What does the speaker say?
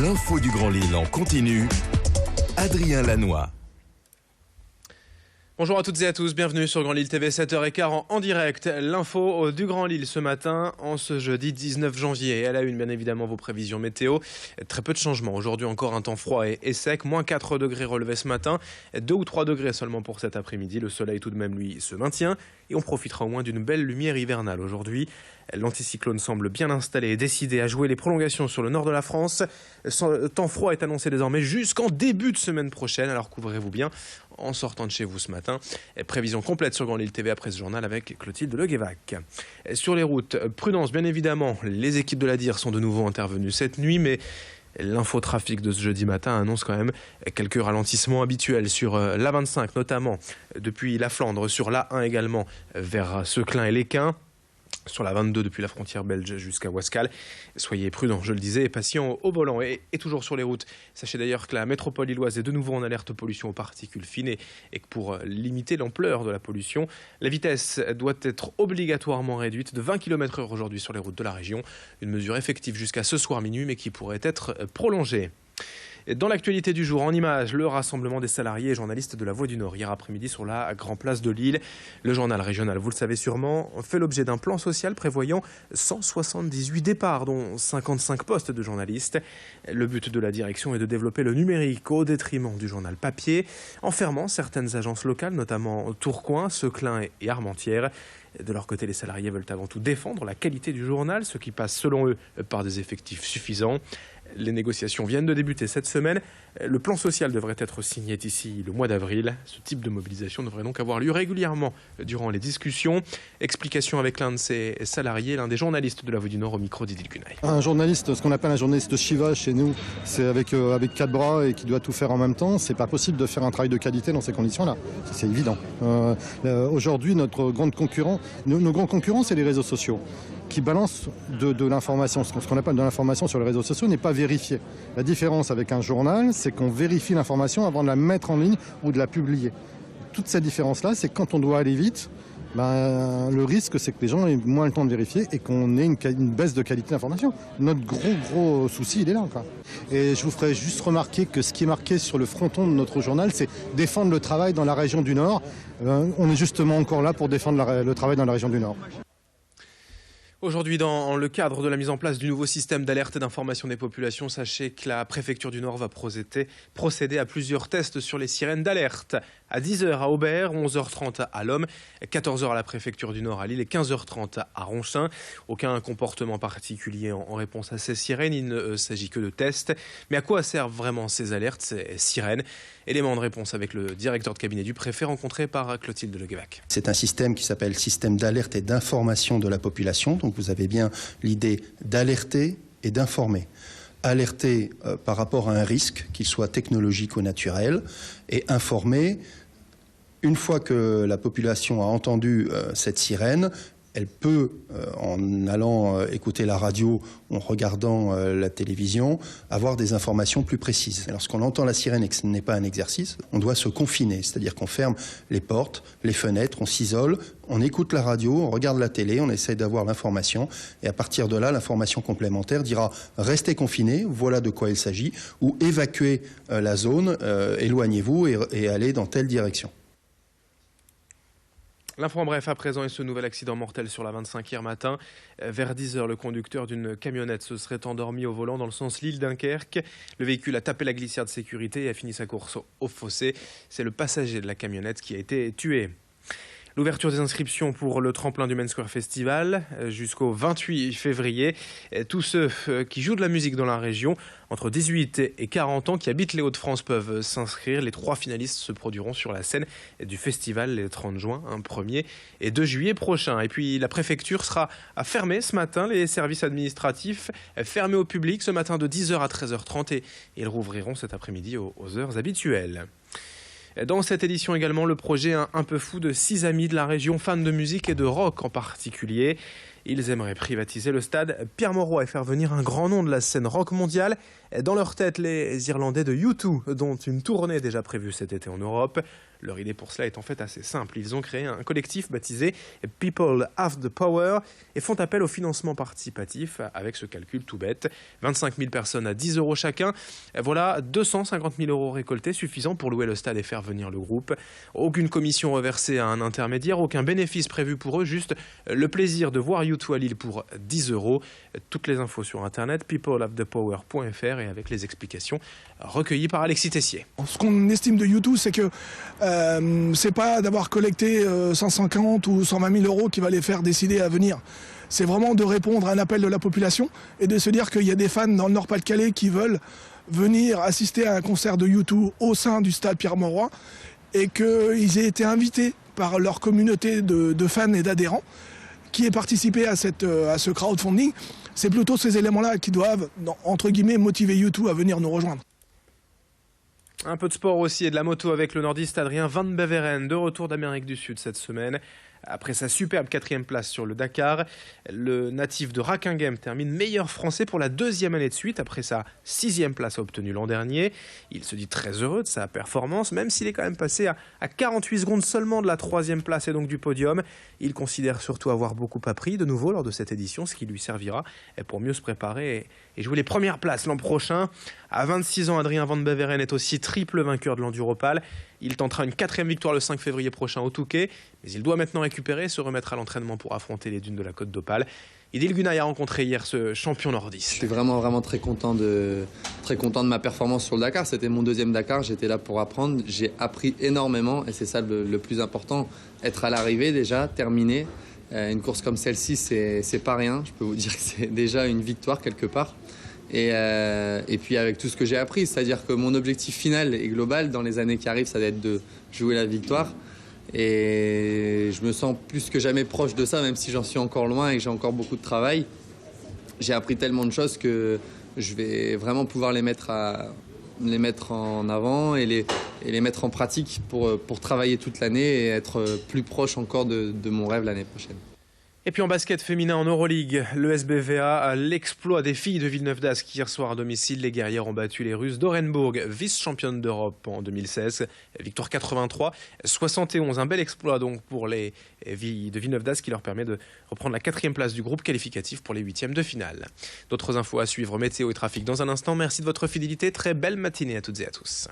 L'info du Grand Lille en continu. Adrien Lanois. Bonjour à toutes et à tous, bienvenue sur Grand Lille TV 7h15 en direct. L'info du Grand Lille ce matin, en ce jeudi 19 janvier. Et à la une, bien évidemment, vos prévisions météo. Très peu de changements. Aujourd'hui, encore un temps froid et sec. Moins 4 degrés relevés ce matin. 2 ou 3 degrés seulement pour cet après-midi. Le soleil, tout de même, lui, se maintient. Et on profitera au moins d'une belle lumière hivernale aujourd'hui. L'anticyclone semble bien installé et décidé à jouer les prolongations sur le nord de la France. Temps froid est annoncé désormais jusqu'en début de semaine prochaine. Alors couvrez-vous bien en sortant de chez vous ce matin. Prévision complète sur Grand Lille TV après ce journal avec Clotilde Leguévac. Sur les routes, prudence bien évidemment. Les équipes de la DIR sont de nouveau intervenues cette nuit, mais l'infotrafic de ce jeudi matin annonce quand même quelques ralentissements habituels sur l'A25 notamment, depuis la Flandre, sur l'A1 également vers Seclin et Lesquin. Sur la 22 depuis la frontière belge jusqu'à Ouascal. Soyez prudents, je le disais, et patients au volant. Et toujours sur les routes, sachez d'ailleurs que la métropole lilloise est de nouveau en alerte pollution aux particules fines et que pour limiter l'ampleur de la pollution, la vitesse doit être obligatoirement réduite de 20 km/h aujourd'hui sur les routes de la région. Une mesure effective jusqu'à ce soir minuit, mais qui pourrait être prolongée. Dans l'actualité du jour, en images, le rassemblement des salariés et journalistes de la Voix du Nord hier après-midi sur la Grand Place de Lille. Le journal régional, vous le savez sûrement, fait l'objet d'un plan social prévoyant 178 départs, dont 55 postes de journalistes. Le but de la direction est de développer le numérique au détriment du journal papier, en fermant certaines agences locales, notamment Tourcoing, Seclin et Armentières. De leur côté, les salariés veulent avant tout défendre la qualité du journal, ce qui passe selon eux par des effectifs suffisants. Les négociations viennent de débuter cette semaine. Le plan social devrait être signé d'ici le mois d'avril. Ce type de mobilisation devrait donc avoir lieu régulièrement durant les discussions. Explication avec l'un de ces salariés, l'un des journalistes de la Voix du Nord au micro d'Idil Gunaï. Un journaliste, ce qu'on appelle un journaliste Shiva chez nous, c'est avec 4 bras et qui doit tout faire en même temps. C'est pas possible de faire un travail de qualité dans ces conditions-là. C'est évident. Aujourd'hui, nos grands concurrents, c'est les réseaux sociaux qui balancent de l'information. Ce qu'on appelle de l'information sur les réseaux sociaux n'est pas vérifié. La différence avec un journal, c'est qu'on vérifie l'information avant de la mettre en ligne ou de la publier. Toute cette différence-là, c'est que quand on doit aller vite, le risque, c'est que les gens aient moins le temps de vérifier et qu'on ait une baisse de qualité d'information. Notre gros souci, il est là, quoi. Et je vous ferai juste remarquer que ce qui est marqué sur le fronton de notre journal, c'est défendre le travail dans la région du Nord. On est justement encore là pour défendre le travail dans la région du Nord. Aujourd'hui, dans le cadre de la mise en place du nouveau système d'alerte et d'information des populations, sachez que la préfecture du Nord va procéder à plusieurs tests sur les sirènes d'alerte. À 10h à Aubert, 11h30 à Lomme, 14h à la préfecture du Nord à Lille et 15h30 à Ronchin. Aucun comportement particulier en réponse à ces sirènes, il ne s'agit que de tests. Mais à quoi servent vraiment ces alertes, ces sirènes? Élément de réponse avec le directeur de cabinet du préfet rencontré par Clotilde Leguévac. C'est un système qui s'appelle système d'alerte et d'information de la population. Donc vous avez bien l'idée d'alerter et d'informer. Alerter par rapport à un risque, qu'il soit technologique ou naturel, et informer. Une fois que la population a entendu cette sirène, elle peut, en allant écouter la radio ou en regardant la télévision, avoir des informations plus précises. Et lorsqu'on entend la sirène et que ce n'est pas un exercice, on doit se confiner, c'est-à-dire qu'on ferme les portes, les fenêtres, on s'isole, on écoute la radio, on regarde la télé, on essaye d'avoir l'information, et à partir de là, l'information complémentaire dira « restez confinés, voilà de quoi il s'agit » ou « évacuez la zone, éloignez-vous et allez dans telle direction ». L'info en bref à présent est ce nouvel accident mortel sur la 25 hier matin. Vers 10h, le conducteur d'une camionnette se serait endormi au volant dans le sens Lille-Dunkerque. Le véhicule a tapé la glissière de sécurité et a fini sa course au fossé. C'est le passager de la camionnette qui a été tué. L'ouverture des inscriptions pour le tremplin du Main Square Festival jusqu'au 28 février. Tous ceux qui jouent de la musique dans la région, entre 18 et 40 ans, qui habitent les Hauts-de-France peuvent s'inscrire. Les 3 finalistes se produiront sur la scène du festival les 30 juin, 1er et 2 juillet prochains. Et puis la préfecture sera à fermer ce matin les services administratifs fermés au public ce matin de 10h à 13h30 et ils rouvriront cet après-midi aux heures habituelles. Dans cette édition également, le projet un peu fou de 6 amis de la région, fans de musique et de rock en particulier. Ils aimeraient privatiser le stade Pierre-Mauroy et faire venir un grand nom de la scène rock mondiale. Dans leur tête, les Irlandais de U2, dont une tournée déjà prévue cet été en Europe. Leur idée pour cela est en fait assez simple. Ils ont créé un collectif baptisé People Have the Power et font appel au financement participatif avec ce calcul tout bête. 25 000 personnes à 10 € chacun. Voilà 250 000 € récoltés, suffisants pour louer le stade et faire venir le groupe. Aucune commission reversée à un intermédiaire, aucun bénéfice prévu pour eux, juste le plaisir de voir U2 à Lille pour 10 €. Toutes les infos sur internet, peoplehavethepower.fr et avec les explications recueillies par Alexis Tessier. Ce qu'on estime de U2, c'est que c'est pas d'avoir collecté 150 ou 120 000 € qui va les faire décider à venir. C'est vraiment de répondre à un appel de la population et de se dire qu'il y a des fans dans le Nord-Pas-de-Calais qui veulent venir assister à un concert de U2 au sein du stade Pierre-Mauroy et qu'ils aient été invités par leur communauté de fans et d'adhérents qui aient participé à ce crowdfunding. C'est plutôt ces éléments-là qui doivent, entre guillemets, motiver U2 à venir nous rejoindre. Un peu de sport aussi et de la moto avec le nordiste Adrien Van Beveren, de retour d'Amérique du Sud cette semaine. Après sa superbe 4e place sur le Dakar, le natif de Rakinghem termine meilleur français pour la 2e année de suite après sa 6e place obtenue l'an dernier. Il se dit très heureux de sa performance, même s'il est quand même passé à 48 secondes seulement de la 3e place et donc du podium. Il considère surtout avoir beaucoup appris de nouveau lors de cette édition, ce qui lui servira pour mieux se préparer et jouer les premières places l'an prochain. À 26 ans, Adrien Van Beveren est aussi triple vainqueur de l'Enduropal. Il tentera une 4e victoire le 5 février prochain au Touquet, mais il doit maintenant récupérer et se remettre à l'entraînement pour affronter les dunes de la Côte d'Opale. Idil Gunay a rencontré hier ce champion nordiste. Je suis vraiment très content de ma performance sur le Dakar. C'était mon 2e Dakar, j'étais là pour apprendre. J'ai appris énormément et c'est ça le plus important. Être à l'arrivée déjà, terminer. Une course comme celle-ci, c'est pas rien. Je peux vous dire que c'est déjà une victoire quelque part. Et puis avec tout ce que j'ai appris, c'est-à-dire que mon objectif final et global dans les années qui arrivent, ça va être de jouer la victoire. Et je me sens plus que jamais proche de ça, même si j'en suis encore loin et que j'ai encore beaucoup de travail. J'ai appris tellement de choses que je vais vraiment pouvoir les mettre en avant et les mettre en pratique pour travailler toute l'année et être plus proche encore de mon rêve l'année prochaine. Et puis en basket féminin en Euroleague, le SBVA, l'exploit des filles de Villeneuve-d'Ascq hier soir à domicile. Les guerrières ont battu les Russes d'Orenbourg, vice-championne d'Europe en 2016. Victoire 83-71. Un bel exploit donc pour les filles de Villeneuve-d'Ascq qui leur permet de reprendre la 4e place du groupe qualificatif pour les 8e de finale. D'autres infos à suivre, météo et trafic dans un instant. Merci de votre fidélité. Très belle matinée à toutes et à tous.